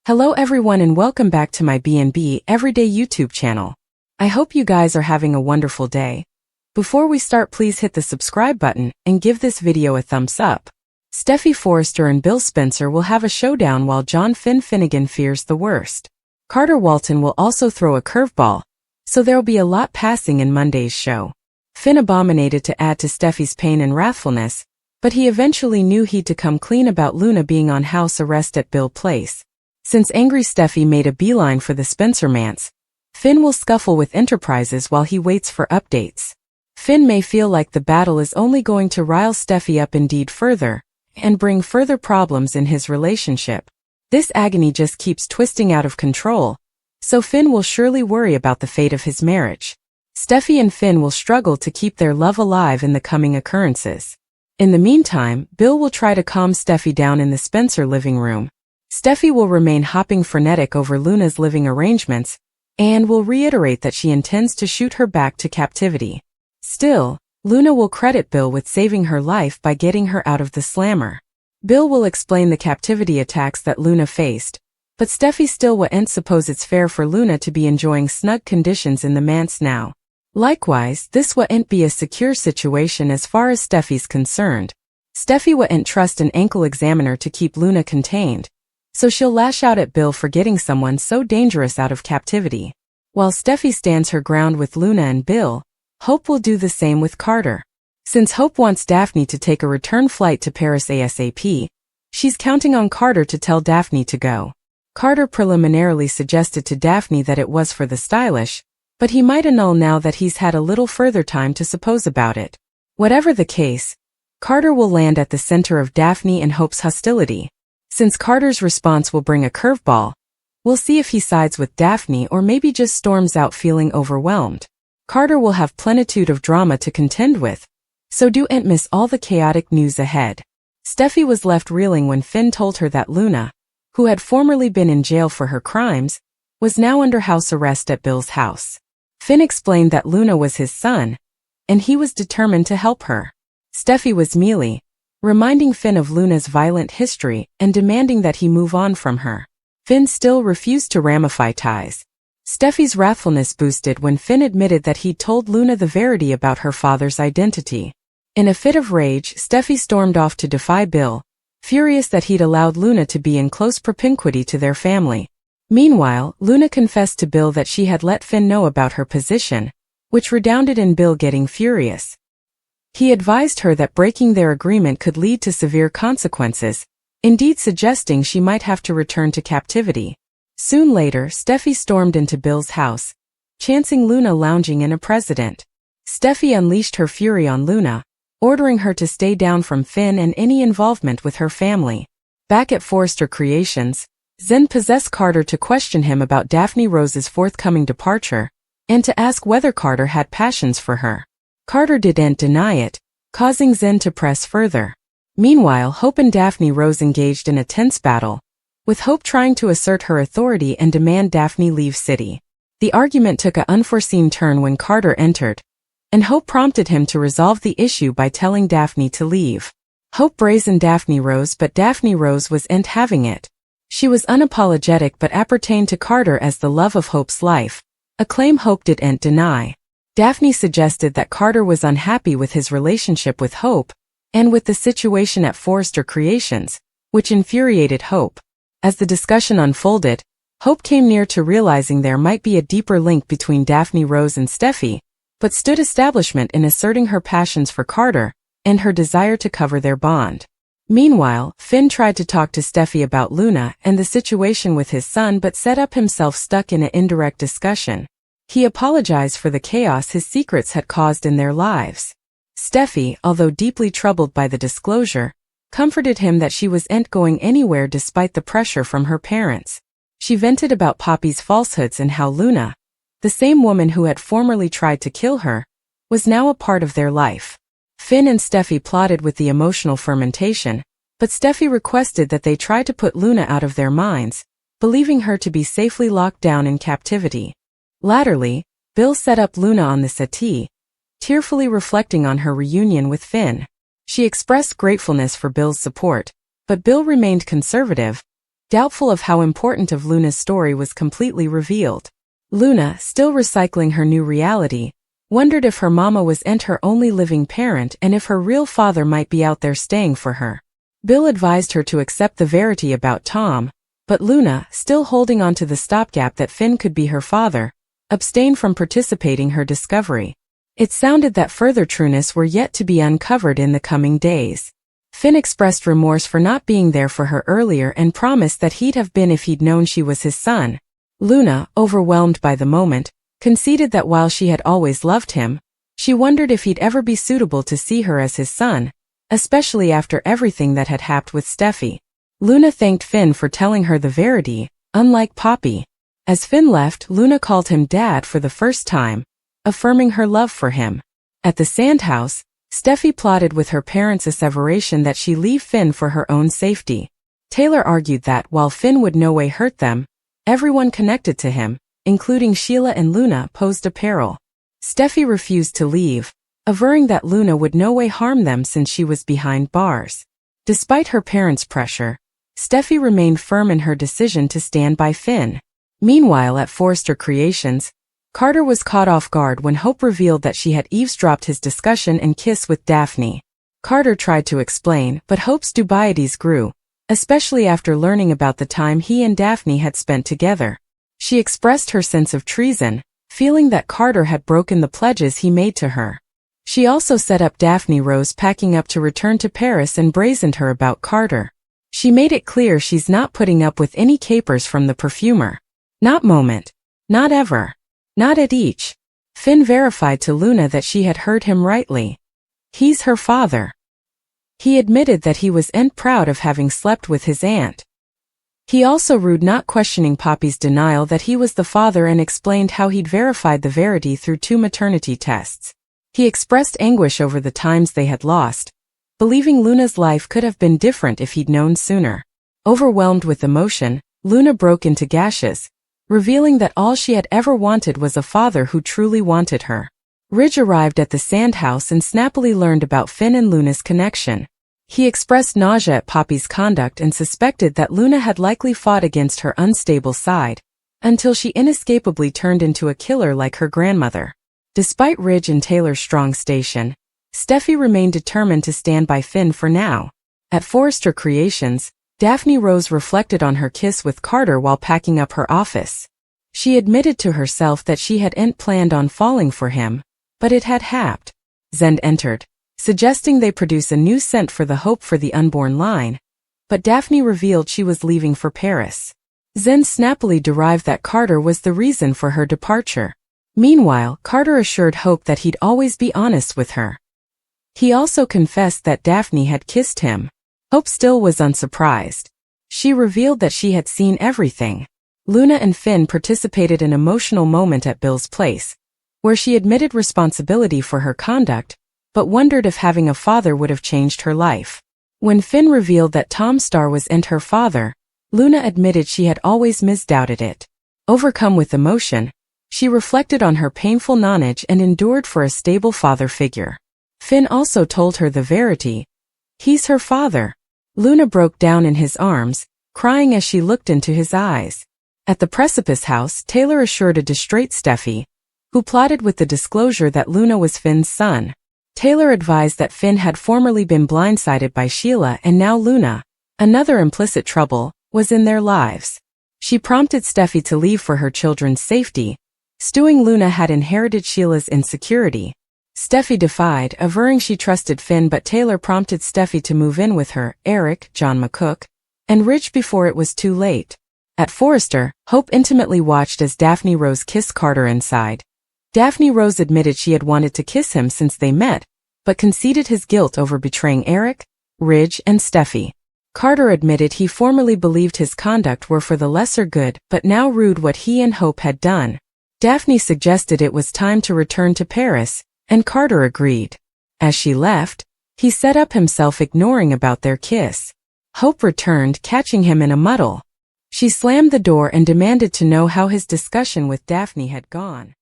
Hello everyone and welcome back to my B&B Everyday YouTube channel. I hope you guys are having a wonderful day. Before we start, please hit the subscribe button and give this video a thumbs up. Steffy Forrester and Bill Spencer will have a showdown while John Finnegan fears the worst. Carter Walton will also throw a curveball, so there'll be a lot passing in Monday's show. Finn abominated to add to Steffy's pain and wrathfulness, but he eventually knew he'd to come clean about Luna being on house arrest at Bill Place. Since angry Steffy made a beeline for the Spencer manse, Finn will scuffle with Enterprises while he waits for updates. Finn may feel like the battle is only going to rile Steffy up indeed further, and bring further problems in his relationship. This agony just keeps twisting out of control, so Finn will surely worry about the fate of his marriage. Steffy and Finn will struggle to keep their love alive in the coming occurrences. In the meantime, Bill will try to calm Steffy down in the Spencer living room. Steffy will remain hopping frenetic over Luna's living arrangements, and will reiterate that she intends to shoot her back to captivity. Still, Luna will credit Bill with saving her life by getting her out of the slammer. Bill will explain the captivity attacks that Luna faced, but Steffy still won't suppose it's fair for Luna to be enjoying snug conditions in the manse now. Likewise, this won't be a secure situation as far as Steffy's concerned. Steffy won't trust an ankle examiner to keep Luna contained, so she'll lash out at Bill for getting someone so dangerous out of captivity. While Steffy stands her ground with Luna and Bill, Hope will do the same with Carter. Since Hope wants Daphne to take a return flight to Paris ASAP, she's counting on Carter to tell Daphne to go. Carter preliminarily suggested to Daphne that it was for the stylish, but he might annul now that he's had a little further time to suppose about it. Whatever the case, Carter will land at the center of Daphne and Hope's hostility. Since Carter's response will bring a curveball, we'll see if he sides with Daphne or maybe just storms out feeling overwhelmed. Carter will have plenitude of drama to contend with, so don't miss all the chaotic news ahead. Steffy was left reeling when Finn told her that Luna, who had formerly been in jail for her crimes, was now under house arrest at Bill's house. Finn explained that Luna was his son, and he was determined to help her. Steffy was mealy, reminding Finn of Luna's violent history and demanding that he move on from her. Finn still refused to ramify ties. Steffy's wrathfulness boosted when Finn admitted that he'd told Luna the verity about her father's identity. In a fit of rage, Steffy stormed off to defy Bill, furious that he'd allowed Luna to be in close propinquity to their family. Meanwhile, Luna confessed to Bill that she had let Finn know about her position, which redounded in Bill getting furious. He advised her that breaking their agreement could lead to severe consequences, indeed suggesting she might have to return to captivity. Soon later, Steffy stormed into Bill's house, chancing Luna lounging in a president. Steffy unleashed her fury on Luna, ordering her to stay down from Finn and any involvement with her family. Back at Forrester Creations, Zen possessed Carter to question him about Daphne Rose's forthcoming departure, and to ask whether Carter had passions for her. Carter didn't deny it, causing Zen to press further. Meanwhile, Hope and Daphne Rose engaged in a tense battle, with Hope trying to assert her authority and demand Daphne leave city. The argument took an unforeseen turn when Carter entered, and Hope prompted him to resolve the issue by telling Daphne to leave. Hope brazened Daphne Rose, but Daphne Rose wasn't having it. She was unapologetic but appertained to Carter as the love of Hope's life, a claim Hope didn't deny. Daphne suggested that Carter was unhappy with his relationship with Hope, and with the situation at Forrester Creations, which infuriated Hope. As the discussion unfolded, Hope came near to realizing there might be a deeper link between Daphne Rose and Steffy, but stood establishment in asserting her passions for Carter, and her desire to cover their bond. Meanwhile, Finn tried to talk to Steffy about Luna and the situation with his son but set up himself stuck in an indirect discussion. He apologized for the chaos his secrets had caused in their lives. Steffy, although deeply troubled by the disclosure, comforted him that she wasn't going anywhere despite the pressure from her parents. She vented about Poppy's falsehoods and how Luna, the same woman who had formerly tried to kill her, was now a part of their life. Finn and Steffy plotted with the emotional fermentation, but Steffy requested that they try to put Luna out of their minds, believing her to be safely locked down in captivity. Latterly, Bill set up Luna on the settee, tearfully reflecting on her reunion with Finn. She expressed gratefulness for Bill's support, but Bill remained conservative, doubtful of how important of Luna's story was completely revealed. Luna, still recycling her new reality, wondered if her mama was her only living parent and if her real father might be out there staying for her. Bill advised her to accept the verity about Tom, but Luna, still holding on to the stopgap that Finn could be her father, abstained from participating in her discovery. It sounded that further trueness were yet to be uncovered in the coming days. Finn expressed remorse for not being there for her earlier and promised that he'd have been if he'd known she was his son. Luna, overwhelmed by the moment, conceded that while she had always loved him, she wondered if he'd ever be suitable to see her as his son, especially after everything that had happened with Steffy. Luna thanked Finn for telling her the verity, unlike Poppy. As Finn left, Luna called him Dad for the first time, affirming her love for him. At the sandhouse, Steffy plotted with her parents' asseveration that she leave Finn for her own safety. Taylor argued that while Finn would no way hurt them, everyone connected to him, including Sheila and Luna, posed a peril. Steffy refused to leave, averring that Luna would no way harm them since she was behind bars. Despite her parents' pressure, Steffy remained firm in her decision to stand by Finn. Meanwhile, at Forrester Creations, Carter was caught off guard when Hope revealed that she had eavesdropped his discussion and kiss with Daphne. Carter tried to explain, but Hope's dubieties grew, especially after learning about the time he and Daphne had spent together. She expressed her sense of treason, feeling that Carter had broken the pledges he made to her. She also set up Daphne Rose packing up to return to Paris and brazened her about Carter. She made it clear she's not putting up with any capers from the perfumer. Not moment. Not ever. Not at each. Finn verified to Luna that she had heard him rightly. He's her father. He admitted that he was proud of having slept with his aunt. He also rued not questioning Poppy's denial that he was the father and explained how he'd verified the verity through 2 maternity tests. He expressed anguish over the times they had lost, believing Luna's life could have been different if he'd known sooner. Overwhelmed with emotion, Luna broke into gashes, revealing that all she had ever wanted was a father who truly wanted her. Ridge arrived at the sandhouse and snappily learned about Finn and Luna's connection. He expressed nausea at Poppy's conduct and suspected that Luna had likely fought against her unstable side, until she inescapably turned into a killer like her grandmother. Despite Ridge and Taylor's strong station, Steffy remained determined to stand by Finn for now. At Forrester Creations, Daphne Rose reflected on her kiss with Carter while packing up her office. She admitted to herself that she hadn't planned on falling for him, but it had happened. Zend entered, suggesting they produce a new scent for the Hope for the Unborn line, but Daphne revealed she was leaving for Paris. Zend snappily derived that Carter was the reason for her departure. Meanwhile, Carter assured Hope that he'd always be honest with her. He also confessed that Daphne had kissed him. Hope still was unsurprised. She revealed that she had seen everything. Luna and Finn participated in an emotional moment at Bill's place, where she admitted responsibility for her conduct, but wondered if having a father would have changed her life. When Finn revealed that Tom Star was her father, Luna admitted she had always misdoubted it. Overcome with emotion, she reflected on her painful knowledge and endured for a stable father figure. Finn also told her the verity. He's her father. Luna broke down in his arms, crying as she looked into his eyes. At the Precipice House, Taylor assured a distraught Steffy, who plotted with the disclosure that Luna was Finn's son. Taylor advised that Finn had formerly been blindsided by Sheila and now Luna, another implicit trouble, was in their lives. She prompted Steffy to leave for her children's safety. Stewing Luna had inherited Sheila's insecurity. Steffy defied, averring she trusted Finn, but Taylor prompted Steffy to move in with her, Eric, John McCook, and Ridge before it was too late. At Forrester, Hope intimately watched as Daphne Rose kissed Carter inside. Daphne Rose admitted she had wanted to kiss him since they met, but conceded his guilt over betraying Eric, Ridge, and Steffy. Carter admitted he formerly believed his conduct were for the lesser good, but now rued what he and Hope had done. Daphne suggested it was time to return to Paris, and Carter agreed. As she left, he set up himself, ignoring about their kiss. Hope returned, catching him in a muddle. She slammed the door and demanded to know how his discussion with Daphne had gone.